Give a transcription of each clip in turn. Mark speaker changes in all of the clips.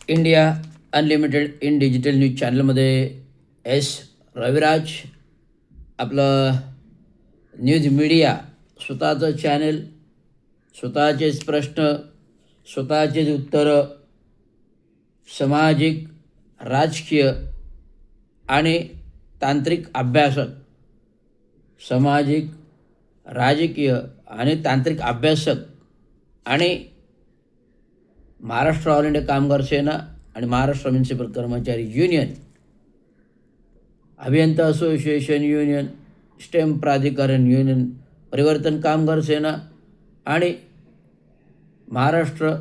Speaker 1: India Unlimited in digital news चॅनलमध्ये S Raviraj आपलं news media स्वतःचं चॅनल, स्वतःचेच प्रश्न, स्वतःचेच उत्तरं, सामाजिक, राजकीय आणि तांत्रिक अभ्यासक, सामाजिक, राजकीय आणि तांत्रिक अभ्यासक आणि महाराष्ट्र ऑल इंडिया कामगार सेना आणि महाराष्ट्र म्युनिसिपल कर्मचारी युनियन, अभियंता असोसिएशन युनियन, स्टेम प्राधिकरण युनियन, परिवर्तन कामगार सेना आणि महाराष्ट्र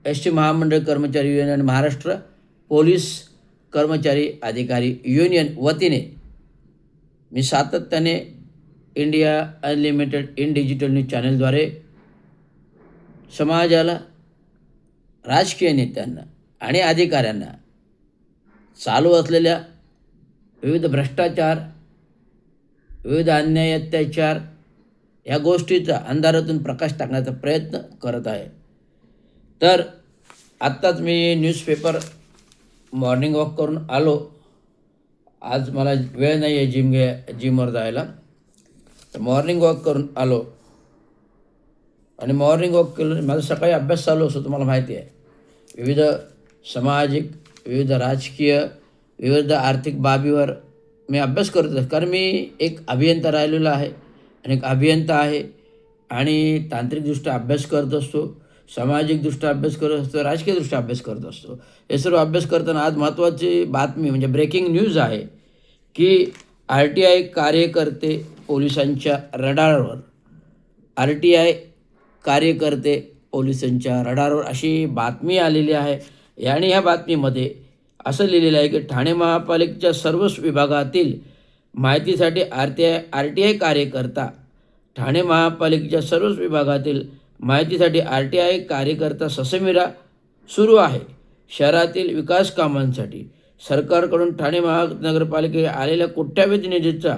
Speaker 1: एस टी महामंडळ कर्मचारी युनियन आणि महाराष्ट्र पोलीस कर्मचारी अधिकारी युनियन वतीने मी सातत्याने India Unlimited in digital news चॅनलद्वारे समाजाला, राजकीय नेत्यांना आणि अधिकाऱ्यांना चालू असलेल्या विविध भ्रष्टाचार, विविध अन्याय, अत्याचार या गोष्टीचा अंधारातून प्रकाश टाकण्याचा प्रयत्न करत आहे. तर आत्ताच मी न्यूजपेपर मॉर्निंग वॉक करून आलो. आज मला वेळ नाही आहे जिमवर जायला, तर मॉर्निंग वॉक करून आलो आणि मॉर्निंग वॉक केलं. माझा सकाळी अभ्यास चालू असतो, तुम्हाला माहिती आहे. विविध सामाजिक, विविध राजकीय, विविध आर्थिक बाबीवर मी अभ्यास करत असतो. कारण मी एक अभियंता राहिलेला आहे आणि एक अभियंता आहे आणि तांत्रिकदृष्ट्या अभ्यास करत असतो, सामाजिकदृष्ट्या अभ्यास करत असतो, राजकीयदृष्ट्या अभ्यास करत असतो. हे सर्व अभ्यास करताना आज महत्त्वाची बातमी म्हणजे ब्रेकिंग न्यूज आहे की RTI कार्यकर्ते पोलिसांच्या रडारवर, RTI कार्यकर्ते पोलिसांच्या रडारवर अशी बातमी आलेली आहे. आणि ह्या बातमीमध्ये असं लिहिलेलं आहे की ठाणे महापालिकेच्या सर्वच विभागातील माहितीसाठी RTI कार्यकर्ता, ठाणे महापालिकेच्या सर्वच विभागातील माहितीसाठी RTI कार्यकर्ता ससेमिरा सुरू आहे. शहरातील विकास कामांसाठी सरकारकडून ठाणे महानगरपालिकेत आलेल्या कोट्यावधी निधीचा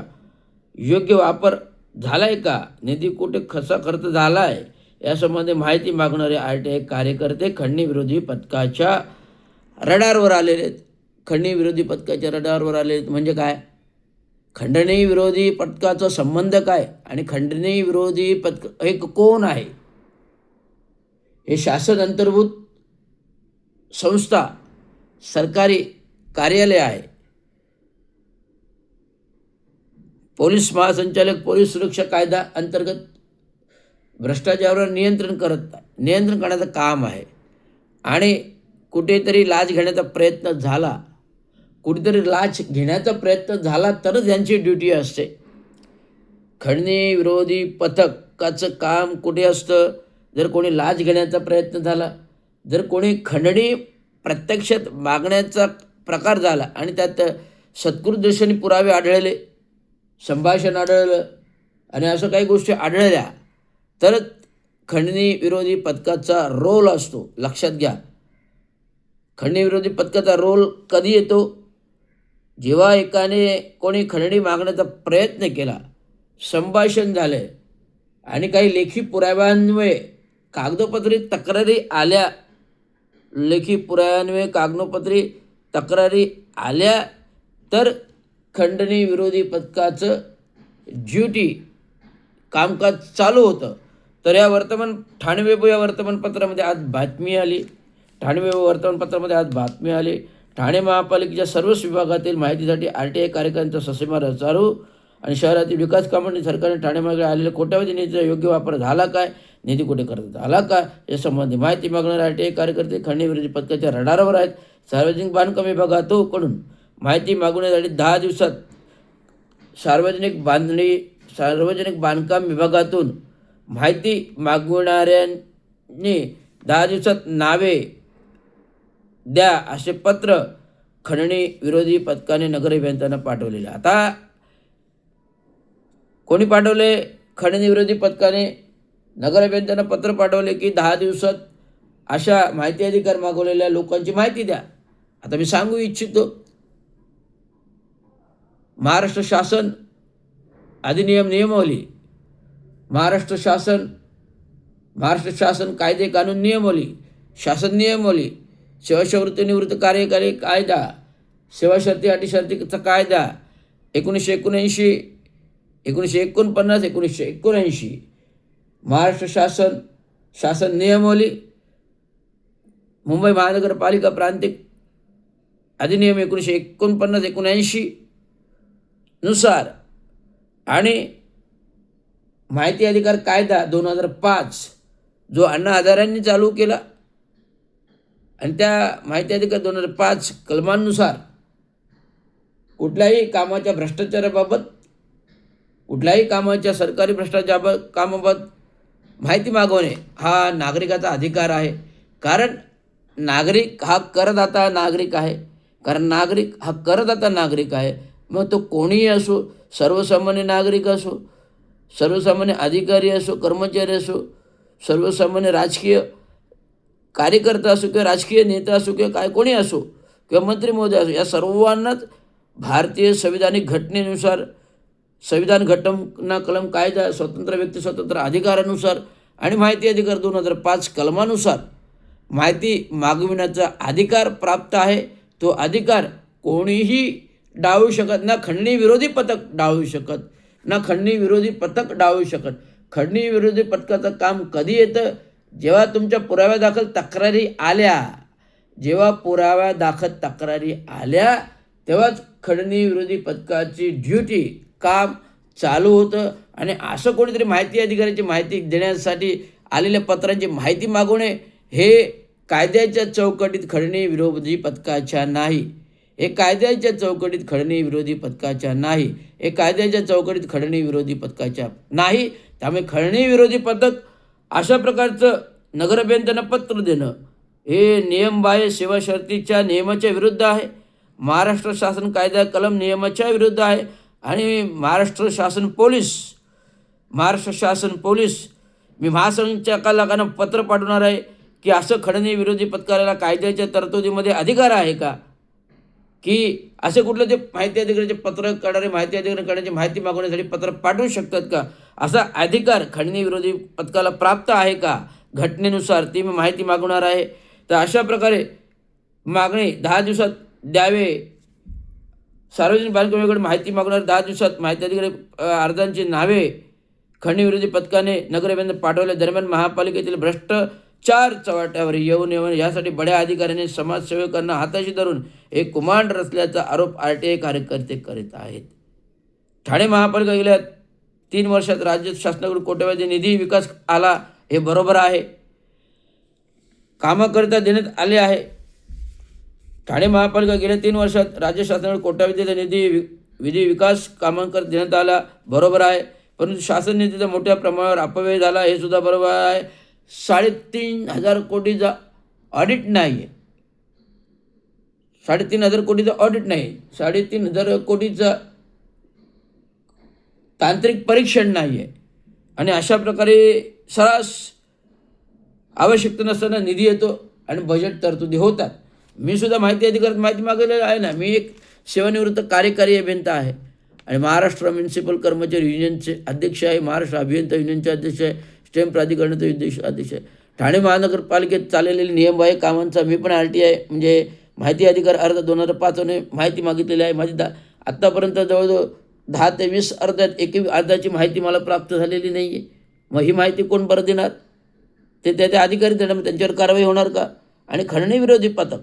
Speaker 1: योग्य वापर झाला आहे का, निधी कुठे कसा खर्च झाला आहे यासंबंधी माहिती मागणारे RTI कार्यकर्ते खंडणी विरोधी पथकाच्या रडारवर आलेले आहेत. खंडणी विरोधी पथकाच्या रडारवर आलेले आहेत म्हणजे काय? खंडणी विरोधी पथकाचा संबंध काय आणि खंडणी विरोधी पथक हे कोण आहे? हे शासन अंतर्भूत संस्था, सरकारी कार्यालय आहे. पोलीस महासंचालक पोलीस सुरक्षा कायदा अंतर्गत भ्रष्टाचारावर नियंत्रण करण्याचं काम आहे. आणि कुठेतरी लाच घेण्याचा प्रयत्न झाला, कुठेतरी लाच घेण्याचा प्रयत्न झाला तरच यांची ड्युटी असते. खंडणी विरोधी पथकाचं काम कुठे असतं? जर कोणी लाच घेण्याचा प्रयत्न झाला, जर कोणी खंडणी प्रत्यक्षात मागण्याचा प्रकार झाला आणि त्यात सत्कृत पुरावे आढळले, संभाषण आढळलं आणि असं काही गोष्टी आढळल्या तरच खंडणी विरोधी पथकाचा रोल असतो. लक्षात घ्या, खंडणी विरोधी पथकाचा रोल कधी येतो? जेव्हा एकाने कोणी खंडणी मागण्याचा प्रयत्न केला, संभाषण झाले आणि काही लेखी पुराव्यांमुळे कागदोपत्री तक्रारी आल्या, लेखी पुराव्यांमुळे कागदोपत्री तक्रारी आल्या तर खंडणी विरोधी पथकाचं ड्युटी कामकाज चालू होतं. तर ठाणे वेब या वर्तमानपत्रामध्ये आज बातमी आली. ठाणे वेब वर्तमानपत्रामध्ये आज बातमी आली, ठाणे महापालिकेच्या सर्वच विभागातील माहितीसाठी RTI कार्यकर्त्यांचा ससेमिरा चालू आणि शहरातील विकास कामांनी सरकारने ठाणे महापालिकेला आलेल्या कोट्यावधी निधीचा योग्य वापर झाला काय, निधी कुठे खर्च झाला का यासंबंधी माहिती मागणारे RTI कार्यकर्ते खंडणी विरोधी पथकाच्या रडारवर आहेत. सार्वजनिक बांधकाम विभागाकडून माहिती मागवण्यासाठी 10 दिवसात सार्वजनिक बांधकाम विभागातून माहिती मागवणाऱ्यांनी 10 दिवसात नावे द्या असे पत्र खंडणी विरोधी पथकाने नगर अभियंत्यांना पाठवलेले. आता कोणी पाठवले? खंडणी विरोधी पथकाने नगर अभियंत्यांना पत्र पाठवले की 10 दिवसात अशा माहिती अधिकार मागवलेल्या लोकांची माहिती द्या. आता मी सांगू इच्छितो, महाराष्ट्र शासन अधिनियम नियमावली, महाराष्ट्र शासन कायदे कानून नियमावली, शासन नियमावली सेवानिवृत्ती निवृत्त कार्यकारी कायदा, सेवा शर्ती अटीशर्तीचा कायदा 1979, 1949, 1979, महाराष्ट्र शासन नियमावली, मुंबई महानगरपालिका प्रांतिक अधिनियम 1949, 79 नुसार आणि माहिती अधिकार कायदा 2005 जो अण्णा हजारेंनी चालू केला आणि त्या माहिती अधिकार 2005 कलमांनुसार कुठल्याही कामाच्या भ्रष्टाचाराबाबत, कुठल्याही कामाच्या सरकारी कामाबाबत माहिती मागवणे हा नागरिकाचा अधिकार आहे. कारण नागरिक हा करदाता नागरिक आहे. मग तो कोणीही असो, सर्वसामान्य नागरिक असो, सर्वसामान्य अधिकारी असो, कर्मचारी असो, सर्वसामान्य राजकीय कार्यकर्ता असो किंवा राजकीय नेता असो किंवा काय कोणी असो किंवा मंत्री महोदय असो, या सर्वांनाच भारतीय संविधानिक घटनेनुसार, संविधान घटना कलम कायदा, स्वतंत्र व्यक्ती स्वतंत्र अधिकारानुसार आणि माहिती अधिकार 2005 कलमानुसार माहिती मागविण्याचा अधिकार प्राप्त आहे. तो अधिकार कोणीही डावू शकत, ना खंडणी विरोधी पथक डावू शकत, ना खंडणी विरोधी पथक डावू शकत. खंडणी विरोधी पथकाचं काम कधी येतं? जेव्हा तुमच्या पुराव्यादाखल तक्रारी आल्या तेव्हाच खंडणी विरोधी पथकाची ड्युटी, काम चालू होतं. आणि असं कोणीतरी माहिती अधिकाऱ्याची माहिती देण्यासाठी आलेल्या पत्रांची माहिती मागवणे हे कायद्याच्या चौकटीत खंडणी विरोधी पथकाच्या नाही. हे कायद्याच्या चौकटीत खंडणी विरोधी पथकाच्या नाही. त्यामुळे खंडणी विरोधी पथक अशा प्रकारचं नगराभियंत्यांना पत्र देणं हे नियमबाह्य सेवा शर्तीच्या नियमाच्या विरुद्ध आहे. महाराष्ट्र शासन कायदा कलम नियमाच्या विरुद्ध आहे. आणि महाराष्ट्र शासन पोलीस मी महासंचालकांना पत्र पाठवणार आहे की असं खंडणी विरोधी पथकाला कायद्याच्या तरतुदीमध्ये अधिकार आहे का, की असे कुठलं ते माहिती अधिकाऱ्याचे पत्र काढणारे माहिती अधिकाऱ्यांची माहिती मागवण्यासाठी पत्र पाठवू शकतात का? असा अधिकार खंडणी विरोधी पथकाला प्राप्त आहे का? घटनेनुसार ती मी माहिती मागवणार आहे. तर अशा प्रकारे मागणी 10 दिवसात द्यावे. सार्वजनिक बांधकाम विभागाकडे माहिती मागवणार 10 दिवसात माहिती अधिकारी अर्जांची नावे खंडणी विरोधी पथकाने नगराभियंत्यांना पाठवल्या दरम्यान महापालिकेतील भ्रष्टाचार चव्हाट्यावर येऊ नये यासाठी बड्या अधिकाऱ्यांनी समाजसेवकांना हाताशी धरून एक कुमांड रचल्याचा आरोप RTI कार्यकर्ते करीत आहेत. ठाणे महापालिका गेल्या 3 वर्षात राज्य शासनाकडून कोट्यवधी निधी विकास आला हे बरोबर आहे, कामाकरिता देण्यात आले आहे. ठाणे महापालिका गेल्या 3 वर्षात राज्य शासनाकडून कोट्यवधी निधी विकास कामांकरिता देण्यात आला बरोबर आहे. परंतु शासन निधीचा मोठ्या प्रमाणावर अपव्यय झाला हे सुद्धा बरोबर आहे. 3,500 कोटीचा ऑडिट नाही आहे. 3,500 कोटीचा ऑडिट नाही, 3,500 कोटीचा तांत्रिक परीक्षण नाही आहे. आणि अशा प्रकारे सर्रास आवश्यकता नसताना निधी येतो आणि बजेट तरतुदी होतात. मी सुद्धा माहिती अधिकारात माहिती मागवलेली आहे ना. मी एक सेवानिवृत्त कार्यकारी अभियंता आहे आणि महाराष्ट्र म्युनिसिपल कर्मचारी युनियनचे अध्यक्ष आहे, महाराष्ट्र अभियंता युनियनचे अध्यक्ष आहे, स्टेम प्राधिकरणाचे अध्यक्ष आहे. ठाणे महानगरपालिकेत चाललेले नियमबाह्य कामांचा मी पण RTI म्हणजे माहिती अधिकार अर्ज 2005 माहिती मागितलेली आहे. माझी आत्तापर्यंत जवळजवळ 10 ते 20 अर्जात एकही अर्जाची माहिती मला प्राप्त झालेली नाही आहे. मग ही माहिती कोण बरं देणार? ते त्या अधिकारी देणार, मग त्यांच्यावर कारवाई होणार का? आणि खंडणी विरोधी पथक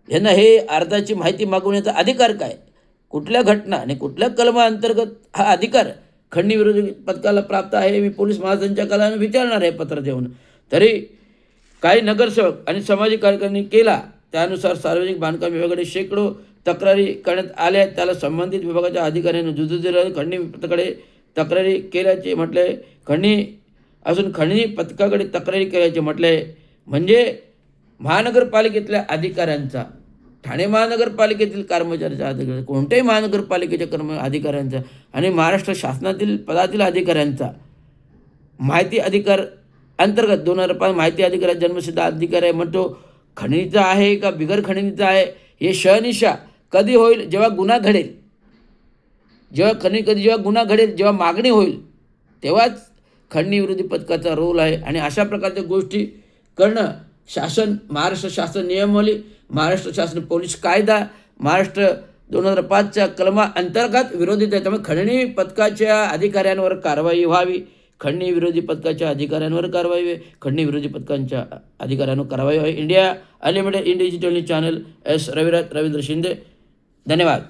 Speaker 1: यांना हे अर्जाची माहिती मागवण्याचा अधिकार काय? कुठल्या घटना आणि कुठल्या कलमाअंतर्गत हा अधिकार खंडणी विरोधी पथकाला प्राप्त आहे? मी पोलीस महासंचालकांना विचारणार आहे पत्र देऊन. तरी काही नगरसेवक आणि सामाजिक कार्यकर्त्यांनी केला त्यानुसार सार्वजनिक बांधकाम विभागाकडे शेकडो तक्रारी करण्यात आल्या. त्याला संबंधित विभागाच्या अधिकाऱ्यांनी जुजूदिला खंडणी पथकाकडे तक्रारी केल्याचे म्हटले. खंडणी पथकाकडे तक्रारी केल्याचे म्हटले म्हणजे महानगरपालिकेतल्या अधिकाऱ्यांचा, ठाणे महानगरपालिकेतील कर्मचाऱ्याचा अधिकारी, कोणत्याही महानगरपालिकेच्या अधिकाऱ्यांचा आणि महाराष्ट्र शासनातील पदातील अधिकाऱ्यांचा माहिती अधिकार अंतर्गत 2005 माहिती अधिकार जन्मसिद्ध अधिकार आहे. म्हणतो खंडणीचा आहे का बिगर खंडणीचा आहे हे शहनिशा कधी होईल? जेव्हा गुन्हा घडेल, जेव्हा गुन्हा घडेल, जेव्हा मागणी होईल तेव्हाच खंडणी विरोधी पथकाचा रोल आहे. आणि अशा प्रकारच्या गोष्टी करणं महाराष्ट्र शासन नियमावली, महाराष्ट्र शासन पोलीस कायदा महाराष्ट्र 2005च्या कलमाअंतर्गत विरोधित आहे. त्यामुळे खंडणी पथकाच्या अधिकाऱ्यांवर कारवाई व्हावी. खंडणी विरोधी पथकाच्या अधिकाऱ्यांवर कारवाई व्हावी. खंडणी विरोधी पथकांच्या अधिकाऱ्यांवर कारवाई व्हावी. India Unlimited in digital news channel S. Raviraj Ravindra Shinde. धन्यवाद.